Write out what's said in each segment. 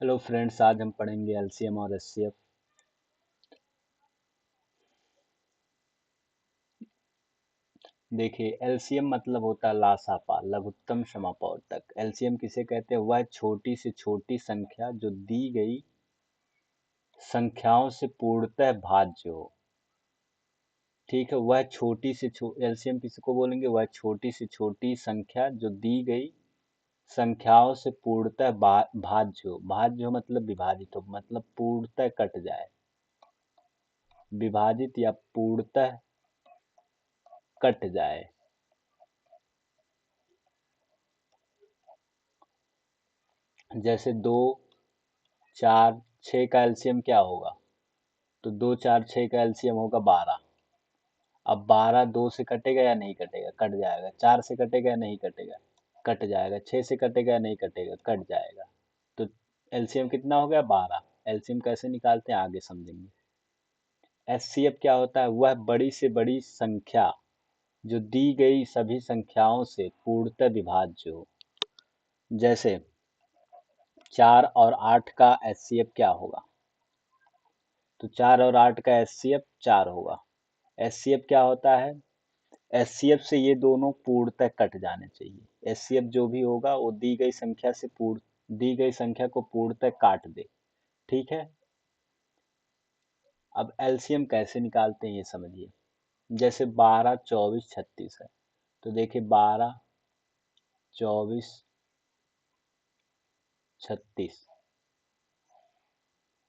Hello friends, आज हम पढ़ेंगे एलसीएम और एचसीएफ। देखिए, एलसीएम मतलब होता है लासापा, लघुत्तम समापवर्तक। एलसीएम किसे कहते हैं? वह छोटी से छोटी संख्या जो दी गई संख्याओं से पूर्णतः भाज्य हो। ठीक है, वह छोटी से एलसीएम किसको बोलेंगे? वह छोटी से छोटी संख्या जो दी गई संख्याओं से पूर्णतः भाज्य हो। भाज्य हो मतलब विभाजित हो, मतलब पूर्णतः कट जाए। विभाजित या पूर्णतः कट जाए। जैसे 2, 4, 6 का एलसीएम क्या होगा? तो 2, 4, 6 का एलसीएम होगा 12। अब 12 2 से कटेगा या नहीं कटेगा? कट जाएगा। 4 से कटेगा या नहीं कटेगा? कट जाएगा। 6 से कटेगा या नहीं कटेगा? कट जाएगा। तो एलसीएम कितना हो गया? 12। एलसीएम कैसे निकालते हैं आगे समझेंगे। एचसीएफ क्या होता है? वह बड़ी से बड़ी संख्या जो दी गई सभी संख्याओं से पूर्णतः विभाज्य हो। जैसे 4 और 8 का एचसीएफ क्या होगा? तो 4 और 8 का एचसीएफ 4 होगा। एचसीएफ क्या होता है? एचसीएफ से ये दोनों पूर्णतः कट जाने चाहिए। एचसीएफ जो भी होगा वो दी गई संख्या को पूर्णतः काट दे। ठीक है। अब एलसीएम कैसे निकालते हैं ये समझिए। जैसे 12, 24, 36 है, तो देखिए 12, 24, 36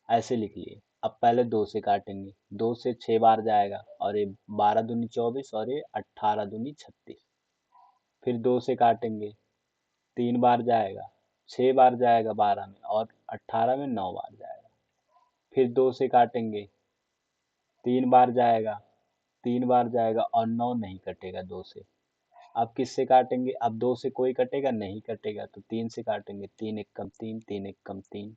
ऐसे लिख लिए। अब पहले 2 से काटेंगे। 2 से 6 बार जाएगा, और ये 12 दूनी 24 और ये 18 दूनी 36। फिर 2 से काटेंगे, 3 बार जाएगा, 6 बार जाएगा 12 में, और 18 में 9 बार जाएगा। फिर 2 से काटेंगे, 3 बार जाएगा, 3 बार जाएगा, और 9 नहीं कटेगा 2 से। अब किससे काटेंगे? अब 2 से कोई कटेगा नहीं? कटेगा। तो 3 से काटेंगे। 3 एक कम 3, 3 एक कम 3,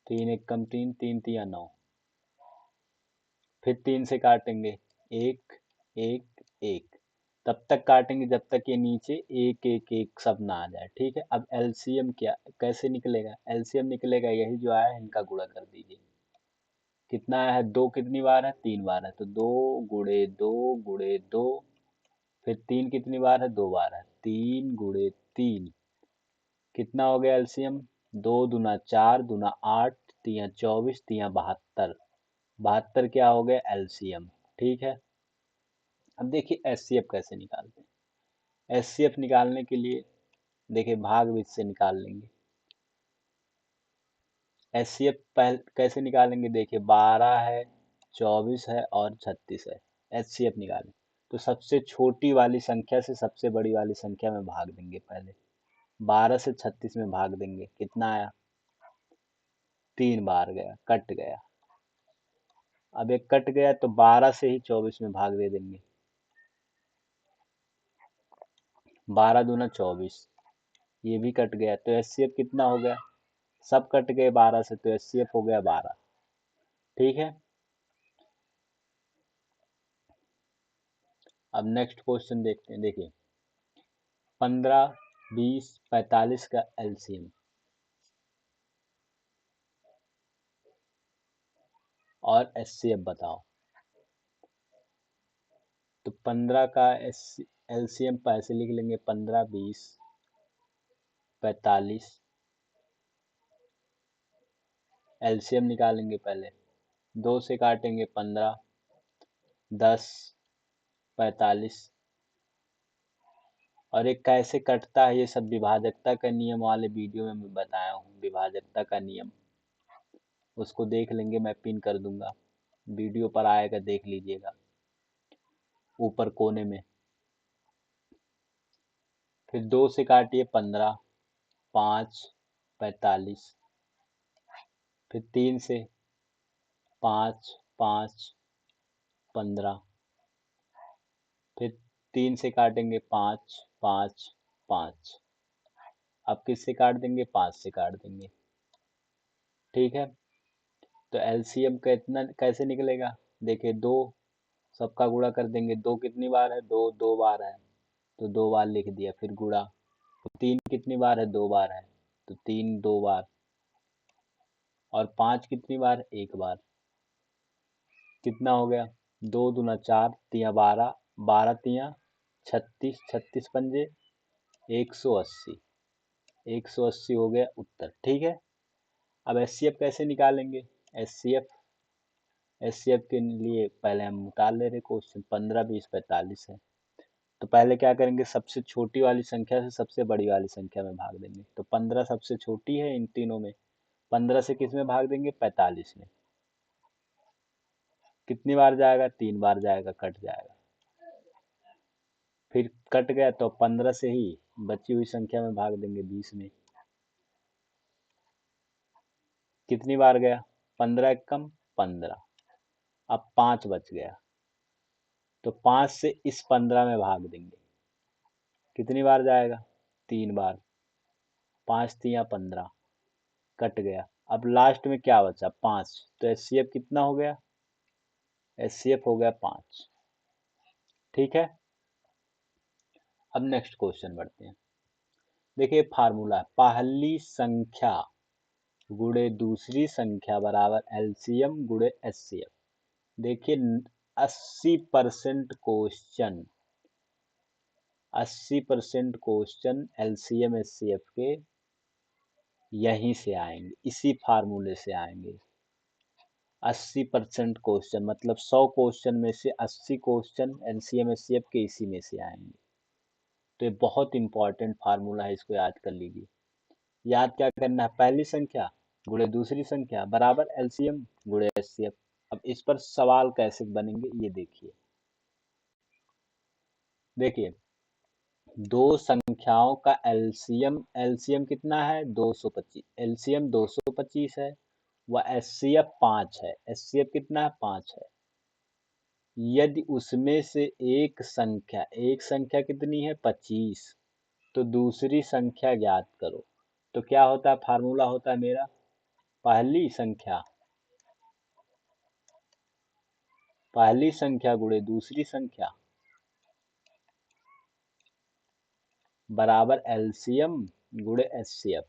3 एक कम 3, 3 तिया 9। फिर 3 से काटेंगे, 1, 1, 1। तब तक काटेंगे जब तक ये नीचे 1, 1, 1 सब ना आ जाए। ठीक है। अब एलसीएम क्या कैसे निकलेगा? एलसीएम निकलेगा यही जो आया है, इनका गुणा कर दीजिए। कितना आया है? 2 कितनी बार है? 3 बार है, तो 2 गुणे 2 गुणे 2। फिर 3 कितनी बार है? 2 बार है, 3 गुणे 3। कितना हो गया एलसीएम? 2 दूना 4 दूना 8, तिया 24, तिया 72। 72 क्या हो गया? एलसीएम। ठीक है। अब देखिए एचसीएफ कैसे निकालते हैं। एचसीएफ निकालने के लिए देखिए भाग बीच से निकाल लेंगे। एचसीएफ कैसे निकालेंगे? देखिए 12 है, 24 है और 36 है। एचसीएफ निकालें तो सबसे छोटी वाली संख्या से सबसे बड़ी वाली संख्या में भाग देंगे। पहले 12 से 36 में भाग देंगे। कितना आया? 3 बार गया, कट गया। अब एक कट गया तो 12 से ही 24 में भाग दे देंगे। 12 दूना 24, ये भी कट गया। तो एचसीएफ कितना हो गया? सब कट गए 12 से, तो एचसीएफ हो गया 12। ठीक है। अब नेक्स्ट क्वेश्चन देखते हैं। देखिए 15, 20, 45 का एलसीएम और एचसीएफ बताओ। तो 15 का एलसीएम पैसे लिख लेंगे। 15, 20, 45। एलसीएम निकालेंगे पहले। 2 से काटेंगे 15, 10, 45। और एक कैसे कटता है ये सब विभाजकता का नियम वाले वीडियो में मैं बताया हूँ। विभाजकता का नियम उसको देख लेंगे, मैं पिन कर दूंगा, वीडियो पर आएगा, देख लीजिएगा ऊपर कोने में। फिर 2 से काटिए 15, 5, 45। फिर 3 से 5, 5, 15। फिर 3 से काटेंगे 5, 5, 5। अब किससे काट देंगे? 5 से काट देंगे। ठीक है। तो एलसीएम कितना कैसे निकलेगा? देखिए 2 सबका गुणा कर देंगे। 2 कितनी बार है? 2 2 बार है। तो 2 बार लिख दिया, फिर गुणा। तो 3 कितनी बार है? 2 बार है, तो 3 2 बार। और 5 कितनी बार? 1 बार। कितना हो गया? 2 दूना 4, तिया 12, 12 तिया 36, 36 पंजे 180। 180 हो गया उत्तर। ठीक है। अब एचसीएफ कैसे निकालेंगे? एचसीएफ एचसीएफ के लिए पहले हम निकाल ले रहे क्वेश्चन। 15 20 45 है। तो पहले क्या करेंगे? सबसे छोटी वाली संख्या से सबसे बड़ी वाली संख्या में भाग देंगे। तो 15 सबसे छोटी है इन तीनों में। 15 से किस में भाग देंगे? 45 में। कितनी बार जाएगा? 3 बार जाएगा, कट जाएगा। फिर कट गया तो 15 से ही बची हुई संख्या में भाग देंगे, 20 में। कितनी बार गया? 15 एकम 15। अब 5 बच गया, तो 5 से इस 15 में भाग देंगे। कितनी बार जाएगा? 3 बार। 5 तिया 15, कट गया। अब लास्ट में क्या बचा? 5। तो एचसीएफ कितना हो गया? एचसीएफ हो गया 5। ठीक है। अब नेक्स्ट क्वेश्चन बढ़ते हैं। देखिए फार्मूला है, पहली संख्या गुणे दूसरी संख्या बराबर एलसीएम गुणे एचसीएफ। देखिए 80% क्वेश्चन 80% क्वेश्चन एलसीएम एचसीएफ के यहीं से आएंगे, इसी फार्मूले से आएंगे। 80% क्वेश्चन मतलब 100 क्वेश्चन में से 80 क्वेश्चन एलसीएम एचसीएफ के इसी में से आएंगे। तो ये बहुत इंपॉर्टेंट फार्मूला है, इसको याद कर लीजिए। याद क्या करना है? पहली संख्या गुणे दूसरी संख्या बराबर एलसीएम गुणे एचसीएफ। अब इस पर सवाल कैसे बनेंगे ये देखिए। देखिए दो संख्याओं का एलसीएम, एलसीएम कितना है? 225। एलसीएम 225 है, व एचसीएफ 5 है। एचसीएफ कितना है? 5 है। यदि उसमें से एक संख्या कितनी है? 25, तो दूसरी संख्या ज्ञात करो। तो क्या होता है? फार्मूला होता है मेरा, पहली संख्या गुणे दूसरी संख्या बराबर एलसीएम गुणे एचसीएफ।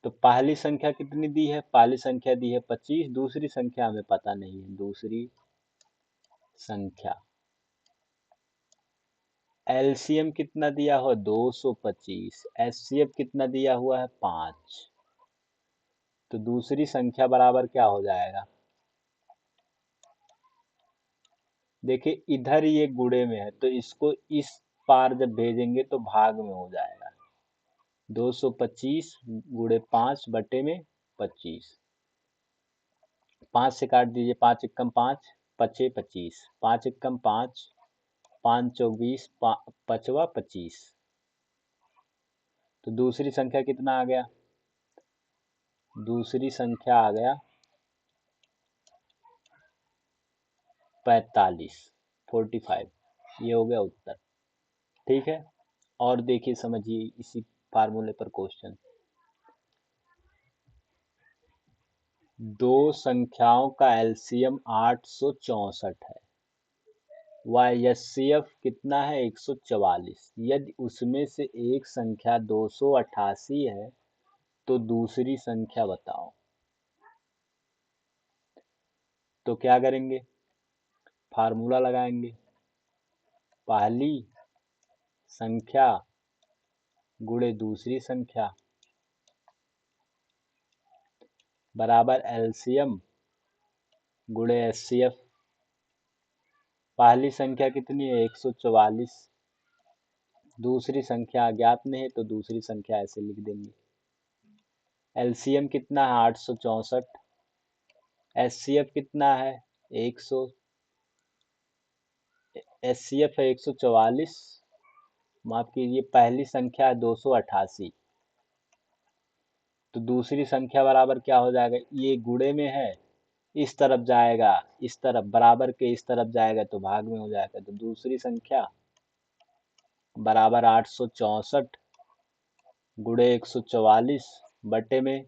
तो पहली संख्या कितनी दी है? पहली संख्या दी है 25, दूसरी संख्या हमें पता नहीं है। दूसरी संख्या एलसीएम कितना दिया हुआ? 225। एचसीएफ कितना दिया हुआ है? 5। तो दूसरी संख्या बराबर क्या हो जाएगा? देखिए इधर ये गुणे में है, तो इसको इस पार जब भेजेंगे तो भाग में हो जाएगा। 225 गुणे 5 बटे में 25। 5 से काट दीजिए, 5 एकम 5, पचे 25, 5 एकम 5, 5 चौक 20, पचवा 25। तो दूसरी संख्या कितना आ गया? दूसरी संख्या आ गया 45, 45। ये हो गया उत्तर। ठीक है। और देखिए समझिए इसी फार्मूले पर क्वेश्चन। दो संख्याओं का एलसीएम 864 है, व एचसीएफ कितना है? 144। यदि उसमें से एक संख्या 288 है, तो दूसरी संख्या बताओ। तो क्या करेंगे? फार्मूला लगाएंगे, पहली संख्या गुणे दूसरी संख्या बराबर एलसीएम गुणे एचसीएफ। पहली संख्या कितनी है? 144। दूसरी संख्या अज्ञात में है, तो दूसरी संख्या ऐसे लिख देंगे। एलसीएम कितना है? 864। एचसीएफ कितना है? 100। एचसीएफ है 144, माफ कीजिए, पहली संख्या है 288। तो दूसरी संख्या बराबर क्या हो जाएगा? ये गुणे में है, इस तरफ जाएगा, इस तरफ बराबर के इस तरफ जाएगा तो भाग में हो जाएगा। तो दूसरी संख्या बराबर 864 गुणे 144 बटे में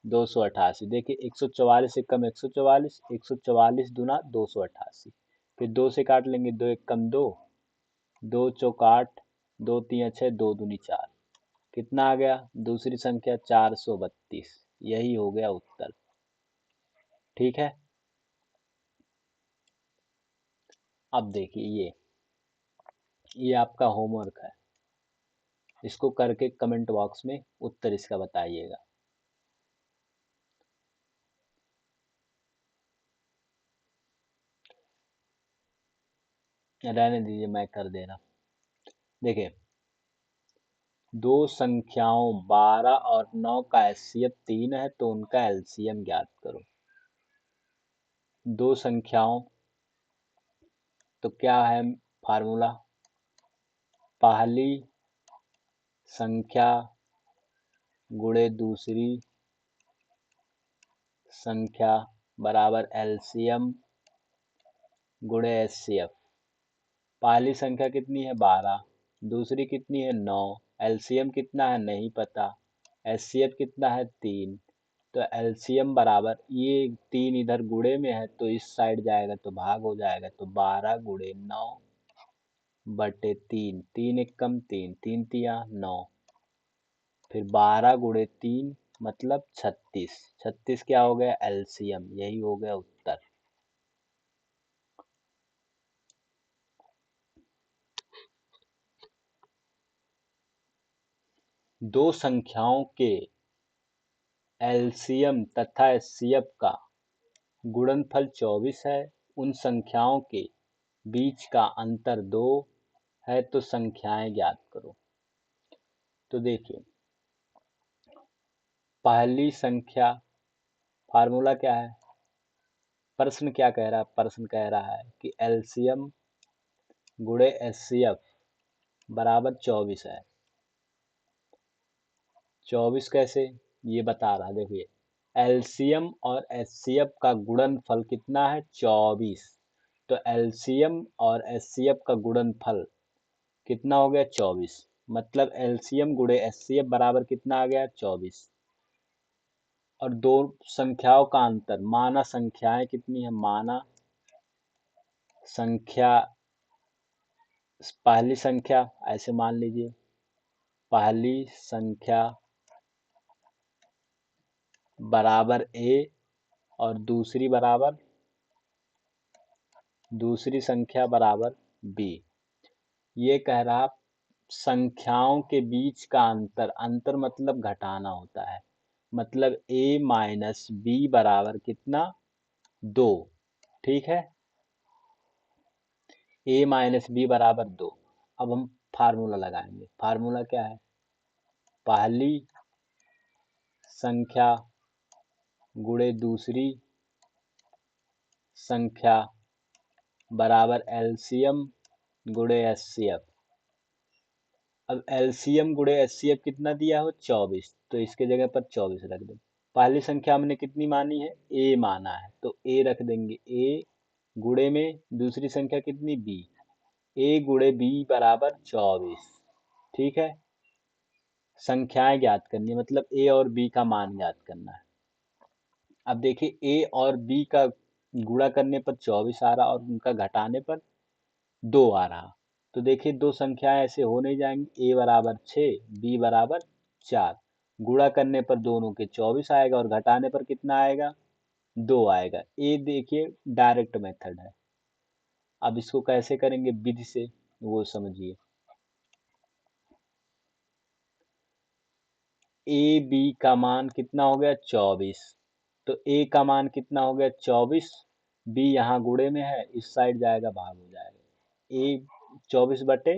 288। देखिए 144 से कम 144, 144 दुना 288। फिर 2 से काट लेंगे, 2 एक कम 2, 2 चौक 8, 2 तिया 6, 2 दूनी 4, कितना आ गया दूसरी संख्या 432। यही हो गया उत्तर। ठीक है, अब देखिए ये आपका होमवर्क है, इसको करके कमेंट बॉक्स में उत्तर इसका बताइएगा। रहने दीजिए, मैं कर दे रहा। देखिए, दो संख्याओं 12 और 9 का एचसीएफ 3 है तो उनका एलसीएम ज्ञात करो। दो संख्याओं, तो क्या है फार्मूला? पहली संख्या गुणे दूसरी संख्या बराबर एलसीएम गुणे एचसीएफ। पहली संख्या कितनी है 12, दूसरी कितनी है 9, एलसीएम कितना है नहीं पता, एचसीएफ कितना है 3। तो एलसीएम बराबर, ये 3 इधर गुणे में है तो इस साइड जाएगा तो भाग हो जाएगा, तो 12 गुणे 9 बटे 3, 3 एकम 3, 3 तिया 9, फिर 12 गुणे 3 मतलब 36। 36 क्या हो गया एलसीएम, यही हो गया उत्तर। दो संख्याओं के एलसीएम तथा एचसीएफ का गुणनफल 24 है, उन संख्याओं के बीच का अंतर 2 है तो संख्याएं ज्ञात करो। तो देखिए, पहली संख्या, फार्मूला क्या है, प्रश्न क्या कह रहा है, प्रश्न कह रहा है कि एलसीएम गुणे एचसीएफ बराबर 24 है। 24 कैसे, ये बता रहा, देखिए एलसीएम और एचसीएफ का गुणनफल कितना है 24, तो एलसीएम और एचसीएफ का गुणनफल कितना हो गया 24, मतलब एलसीएम गुणे एचसीएफ बराबर कितना आ गया 24। और दो संख्याओं का अंतर, माना संख्याएं कितनी है, माना संख्या, पहली संख्या ऐसे मान लीजिए, पहली संख्या बराबर ए और दूसरी संख्या बराबर बी। ये कह रहा संख्याओं के बीच का अंतर, अंतर मतलब घटाना होता है, मतलब a माइनस बी बराबर कितना 2। ठीक है, a माइनस बी बराबर 2। अब हम फार्मूला लगाएंगे, फार्मूला क्या है, पहली संख्या गुणे दूसरी संख्या बराबर एलसीएम गुणे एचसीएफ। अब एलसीएम गुणे एचसीएफ कितना दिया हो 24, तो इसके जगह पर 24 रख दें। पहली संख्या हमने कितनी मानी है, ए माना है तो ए रख देंगे, ए गुणे में दूसरी संख्या कितनी बी, ए गुणे बी बराबर 24। ठीक है, संख्याएं ज्ञात करनी है, मतलब ए और बी का मान ज्ञात करना है। अब देखिए ए और बी का गुणा करने पर 24 आ रहा और उनका घटाने पर 2 आ रहा। तो देखिए दो संख्याएं ऐसे हो नहीं जाएंगी, ए बराबर 6 बी बराबर 4, गुणा करने पर दोनों के 24 आएगा और घटाने पर कितना आएगा 2 आएगा। ये देखिए डायरेक्ट मेथड है। अब इसको कैसे करेंगे विधि से, वो समझिए। ए बी का मान कितना हो गया 24, तो ए का मान कितना हो गया 24, बी यहाँ गुणे में है इस साइड जाएगा भाग हो जाएगा, ए 24 बटे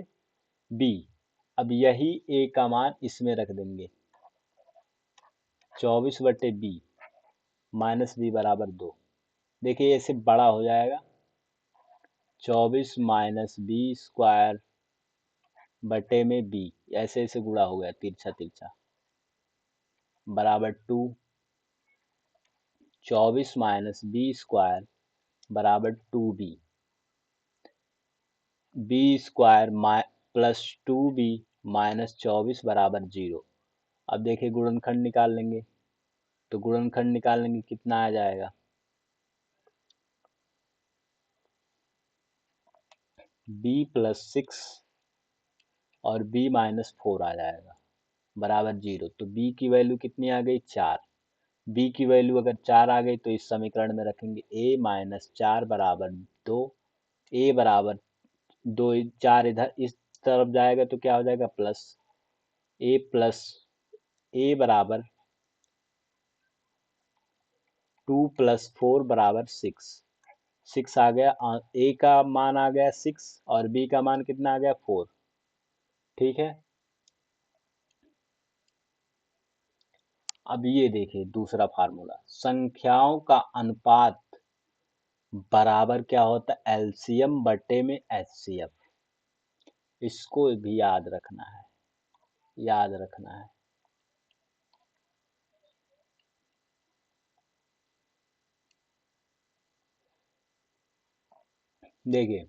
बी। अब यही ए का मान इसमें रख देंगे, 24 बटे बी माइनस बी बराबर 2। देखिए ऐसे बड़ा हो जाएगा, 24 माइनस बी स्क्वायर बटे में बी, ऐसे ऐसे गुणा हो गया तिरछा तिरछा बराबर 2। 24 माइनस बी स्क्वायर बराबर 2b, B square plus 2b minus 24 बराबर 0। अब देखिए गुणनखंड निकाल लेंगे, तो गुणनखंड निकालेंगे कितना आ जाएगा, b प्लस 6 और b -4 आ जाएगा बराबर 0। तो b की वैल्यू कितनी आ गई 4। b की वैल्यू अगर 4 आ गई तो इस समीकरण में रखेंगे a - 4 बराबर 2। a बराबर 2, 4 इधर इस तरफ जाएगा तो क्या हो जाएगा प्लस a बराबर 2 + 4 बराबर 6। 6 आ गया, a का मान आ गया 6 और b का मान कितना आ गया 4। ठीक है। अब ये देखिए दूसरा फार्मूला, संख्याओं का अनुपात बराबर क्या होता है एलसीएम बटे में एचसीएफ। इसको भी याद रखना है, याद रखना है। देखिए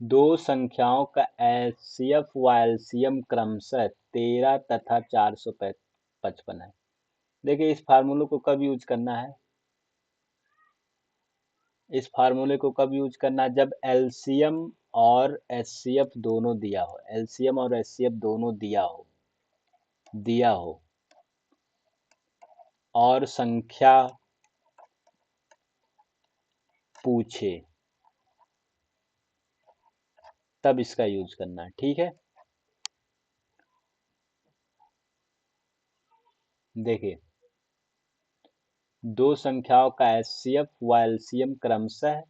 दो संख्याओं का एचसीएफ व एलसीएम क्रमशः 13 तथा 455 है। देखिए इस फार्मूले को कब यूज करना है, इस फार्मूले को कब यूज करना है जब एलसीएम और एचसीएफ दोनों दिया हो, एलसीएम और एचसीएफ दोनों दिया हो और संख्या पूछे तब इसका यूज करना है। ठीक है। देखिए दो संख्याओं का एचसीएफ व एलसीएम क्रमशः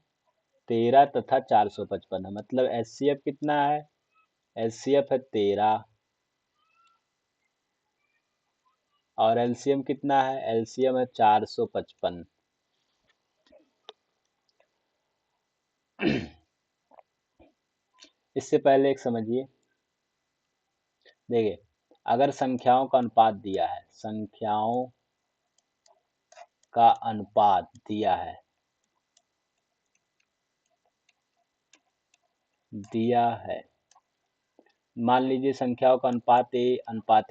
13 तथा 455 है। मतलब एचसीएफ कितना है, एचसीएफ है 13 और एलसीएम कितना है, एलसीएम है 455। इससे पहले एक समझिए, देखिए अगर संख्याओं का अनुपात दिया है, संख्याओं का अनुपात दिया है, मान लीजिए संख्याओं का अनुपात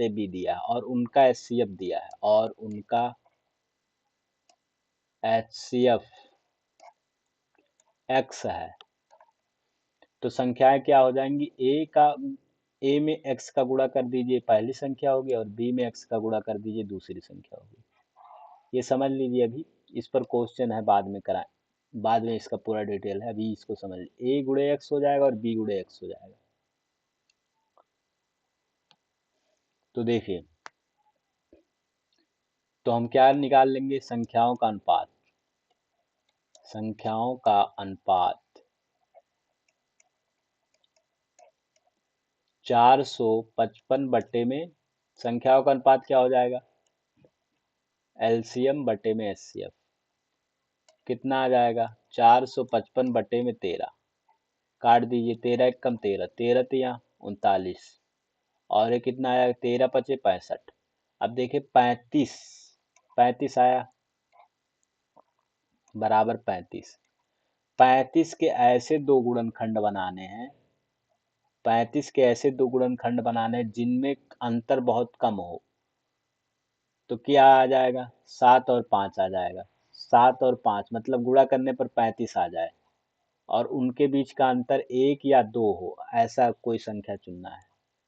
ए बी दिया है और उनका एचसीएफ दिया है और उनका एचसीएफ एक्स है, तो संख्याएं क्या हो जाएंगी, ए में एक्स का गुणा कर दीजिए पहली संख्या होगी और बी में एक्स का गुणा कर दीजिए दूसरी संख्या होगी। ये समझ लीजिए, अभी इस पर क्वेश्चन है, बाद में कराएं, बाद में इसका पूरा डिटेल है, अभी इसको समझ लीजिए। ए गुणे एक्स हो जाएगा और बी गुणे एक्स हो जाएगा। तो देखिए तो हम क्या निकाल लेंगे, संख्याओं का अनुपात, संख्याओं का अनुपात 455 बट्टे में संख्याओं का अनुपात क्या हो जाएगा, एलसीएम बटे में एचसीएफ कितना आ जाएगा 455 बटे में 13, काट दीजिए 13 एक कम 13, 13 तिया 39 और ये कितना आया 13 पचे 65। अब देखिए 35, 35 आया बराबर 35। 35 के ऐसे दो गुणनखंड बनाने हैं, 35 के ऐसे दो गुणनखंड बनाने हैं जिनमें अंतर बहुत कम हो, तो क्या आ जाएगा 7 और 5 आ जाएगा। 7 और 5 मतलब गुणा करने पर 35 आ जाए और उनके बीच का अंतर 1 या 2 हो, ऐसा कोई संख्या चुनना है।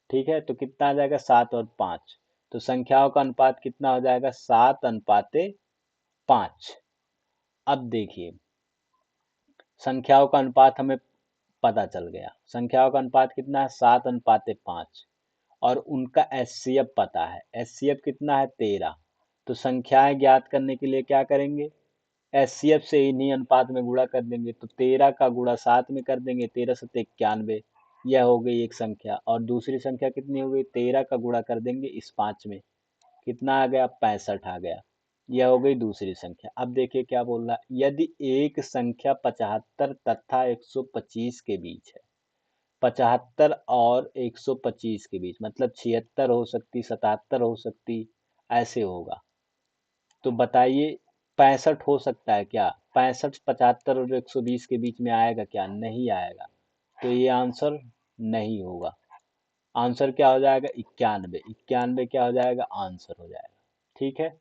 ठीक है, तो कितना आ जाएगा 7 और 5। तो संख्याओं का अनुपात कितना हो जाएगा 7:5। अब देखिए संख्याओं का अनुपात हमें पता चल गया, संख्याओं का अनुपात कितना है 7:5 और उनका एचसीएफ पता है, एचसीएफ कितना है 13। तो संख्याएं ज्ञात करने के लिए क्या करेंगे, एचसीएफ से इन्हीं अनुपात में गुणा कर देंगे। तो 13 का गुणा 7 में कर देंगे, 13 7 91, यह हो गई एक संख्या। और दूसरी संख्या कितनी हो गई, 13 का गुणा कर देंगे इस 5 में, कितना आ गया 65 आ गया, यह हो गई दूसरी संख्या। अब देखिए क्या बोल रहा है, यदि एक संख्या 75 तथा 125 के बीच है, 75 और 125 के बीच मतलब 76 हो सकती, 77 हो सकती, ऐसे होगा, तो बताइए 65 हो सकता है क्या, 65 75 और 120 के बीच में आएगा क्या, नहीं आएगा। तो ये आंसर नहीं होगा, आंसर क्या हो जाएगा 91, 91 क्या हो जाएगा आंसर हो जाएगा। ठीक है।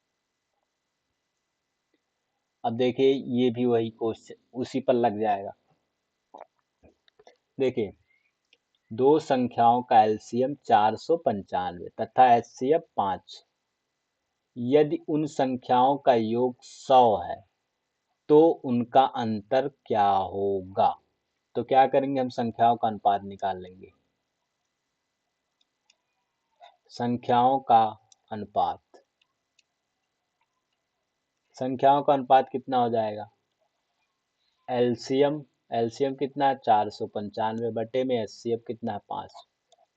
अब देखिए ये भी वही क्वेश्चन उसी पर लग जाएगा। देखिए दो संख्याओं का एलसीएम 495 तथा एचसीएफ 5। यदि उन संख्याओं का योग 100 है तो उनका अंतर क्या होगा? तो क्या करेंगे, हम संख्याओं का अनुपात निकाल लेंगे। संख्याओं का अनुपात, संख्याओं का अनुपात कितना हो जाएगा? एलसीएम, एलसीएम कितना है 495 बटे में एचसीएफ कितना है 5।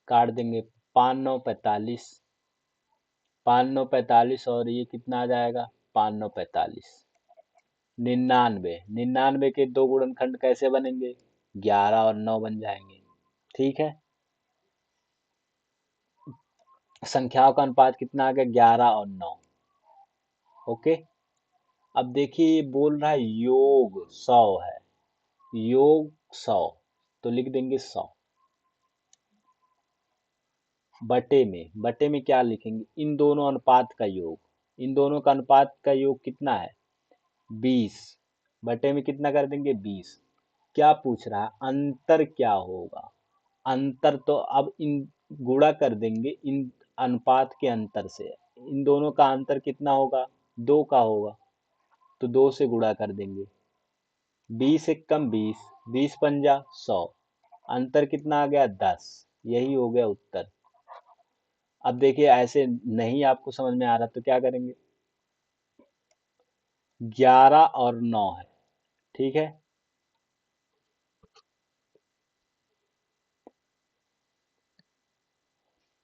काट देंगे, 5 9 45, 5 9 45 और ये कितना आ जाएगा 5 9 45। 99, 99 के दो गुणनखंड कैसे बनेंगे? 11 और 9 बन जाएंगे। ठीक है, संख्याओं का अनुपात कितना आ गया 11 और 9। ओके, अब देखिए ये बोल रहा है योग 100 है, योग 100, तो लिख देंगे 100 बटे में क्या लिखेंगे? इन दोनों अनुपात का योग, इन दोनों का अनुपात का योग कितना है 20, बटे में कितना कर देंगे 20। क्या पूछ रहा है, अंतर क्या होगा? अंतर तो अब इन गुणा कर देंगे इन अनुपात के अंतर से। इन दोनों का अंतर कितना होगा? 2 का होगा, तो 2 से गुणा कर देंगे। 20 एक कम 20, 20 पंजा 100, अंतर कितना आ गया 10। यही हो गया उत्तर। अब देखिए ऐसे नहीं आपको समझ में आ रहा तो क्या करेंगे, 11 और 9 है, ठीक है,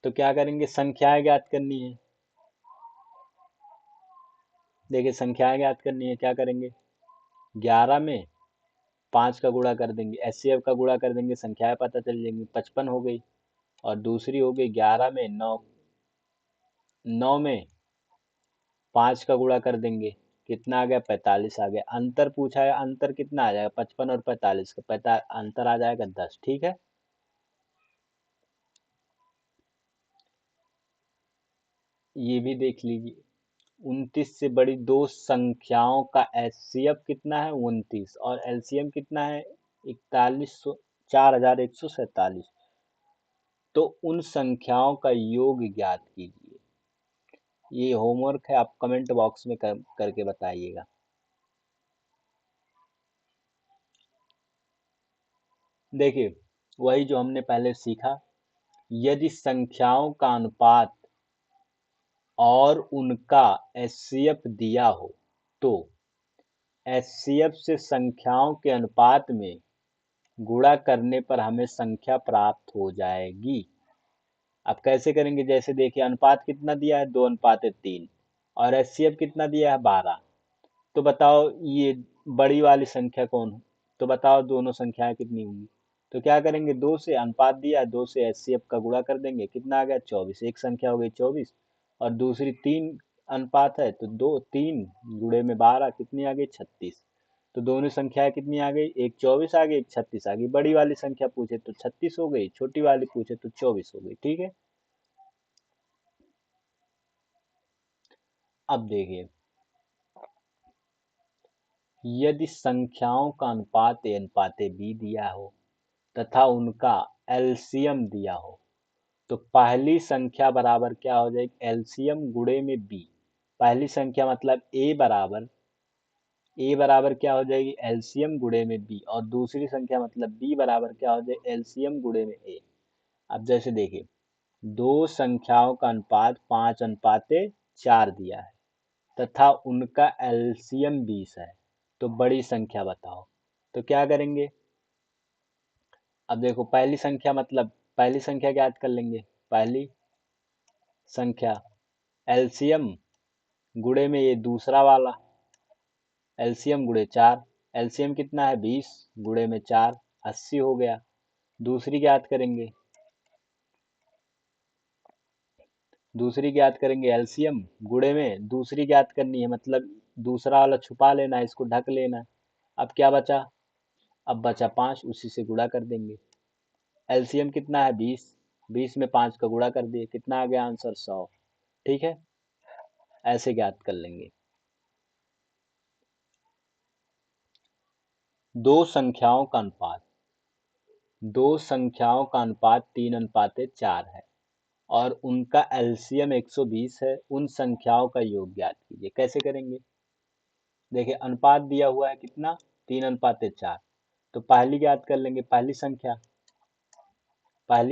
तो क्या करेंगे, संख्याएं ज्ञात करनी है। देखिए संख्याएं ज्ञात करनी है, क्या करेंगे, 11 में 5 का गुणा कर देंगे, एचसीएफ का गुणा कर देंगे, संख्याएं पता चल जाएंगी, 55 हो गई। और दूसरी हो गई 11 में 9, 9 में 5 का गुणा कर देंगे, कितना आ गया 45 आ गया। अंतर पूछा है, अंतर कितना आ जाएगा 55 और 45 का, अंतर आ जाएगा 10। ठीक है, ये भी देख लीजिए, 29 से बड़ी दो संख्याओं का एचसीएफ कितना है 29 और एलसीएम कितना है 4100, 4147। तो उन संख्याओं का योग ज्ञात कीजिए। ये होमवर्क है, आप कमेंट बॉक्स में करके बताइएगा। देखिए वही जो हमने पहले सीखा, यदि संख्याओं का अनुपात और उनका एचसीएफ दिया हो तो एचसीएफ से संख्याओं के अनुपात में गुणा करने पर हमें संख्या प्राप्त हो जाएगी। अब कैसे करेंगे, जैसे देखिए अनुपात कितना दिया है 2:3 और एचसीएफ कितना दिया है 12। तो बताओ ये बड़ी वाली संख्या कौन है? तो बताओ दोनों संख्याएं कितनी होंगी? तो क्या करेंगे, 2 से अनुपात दिया है, 2 से एचसीएफ का गुणा कर देंगे, कितना आ गया 24। एक संख्या हो गई 24 और दूसरी 3 अनुपात है, तो 2 3 गुणे में 12 कितनी आ गई 36। तो दोनों संख्याएं कितनी आ गई, एक 24 आ गई, एक 36 आ गई। बड़ी वाली संख्या पूछे तो 36 हो गई, छोटी वाली पूछे तो 24 हो गई। ठीक है, अब देखिए, यदि संख्याओं का अनुपात ए अनुपात बी दिया हो तथा उनका एलसीएम दिया हो तो पहली संख्या बराबर क्या हो जाएगी, एलसीएम गुणे में बी। पहली संख्या मतलब ए बराबर क्या हो जाएगी, एलसीएम गुणे में बी, और दूसरी संख्या मतलब बी बराबर क्या हो जाएगी, एलसीएम गुणे में ए। अब जैसे देखिए, दो संख्याओं का अनुपात 5:4 दिया है तथा उनका एलसीएम 20 है, तो बड़ी संख्या बताओ। तो क्या करेंगे, अब देखो पहली संख्या मतलब पहली संख्या ज्ञात कर लेंगे। पहली संख्या एलसीएम गुणे में ये दूसरा वाला, एलसीएम गुणे 4, एलसीएम कितना है 20 गुणे में 4, 80 हो गया। दूसरी ज्ञात करेंगे, दूसरी ज्ञात करेंगे एलसीएम गुणे में दूसरी ज्ञात करनी है, मतलब दूसरा वाला छुपा लेना है, इसको ढक लेना है। अब क्या बचा, अब बचा 5, उसी से गुणा कर देंगे। एलसीएम कितना है 20, 20 में 5 का गुणा कर दिए, कितना आ गया आंसर 100। ठीक है, ऐसे ज्ञात कर लेंगे। दो संख्याओं का अनुपात दो संख्याओं का अनुपात 3:4 है और उनका एलसीएम 120 है। उन संख्याओं का योग ज्ञात कीजिए। कैसे करेंगे? देखिए अनुपात दिया हुआ है कितना, 3:4। तो पहली ज्ञात कर लेंगे, पहली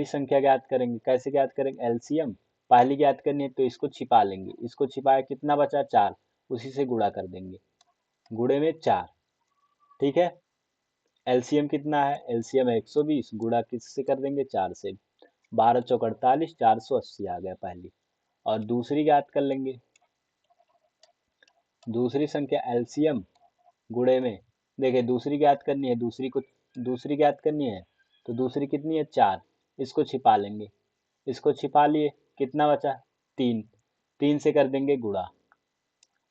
संख्या ज्ञात करेंगे। कैसे ज्ञात करेंगे? एलसीएम पहली ज्ञात करनी है तो इसको छिपा लेंगे, इसको छिपाया कितना बचा 4, उसी से गुणा कर देंगे, गुणे में 4। ठीक है, एलसीएम कितना है? एलसीएम है 120, गुणा किससे कर देंगे? 4 से। 12 चौक 48, 480 आ गया पहली। और दूसरी ज्ञात कर लेंगे, दूसरी संख्या एलसीएम गुणे में, देखिए दूसरी ज्ञात करनी है, दूसरी ज्ञात करनी है तो दूसरी कितनी है? 4, इसको छिपा लेंगे, इसको छिपा लिए, कितना बचा? 3, 3 से कर देंगे गुणा।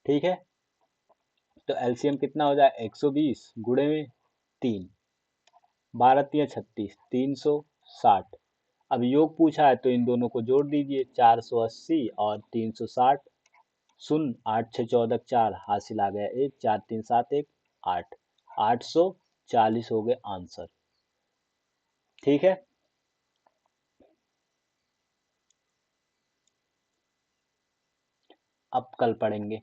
ठीक है, तो एलसीएम कितना हो जाए? 120 गुणे में 3, 12 3 36, 360। अब योग पूछा है तो इन दोनों को जोड़ दीजिए, 480 और 360। 0 8 6 14 4 हासिल आ गया 1, 4 3 7 1 8, 840 हो गए आंसर। ठीक है, अब कल पढ़ेंगे।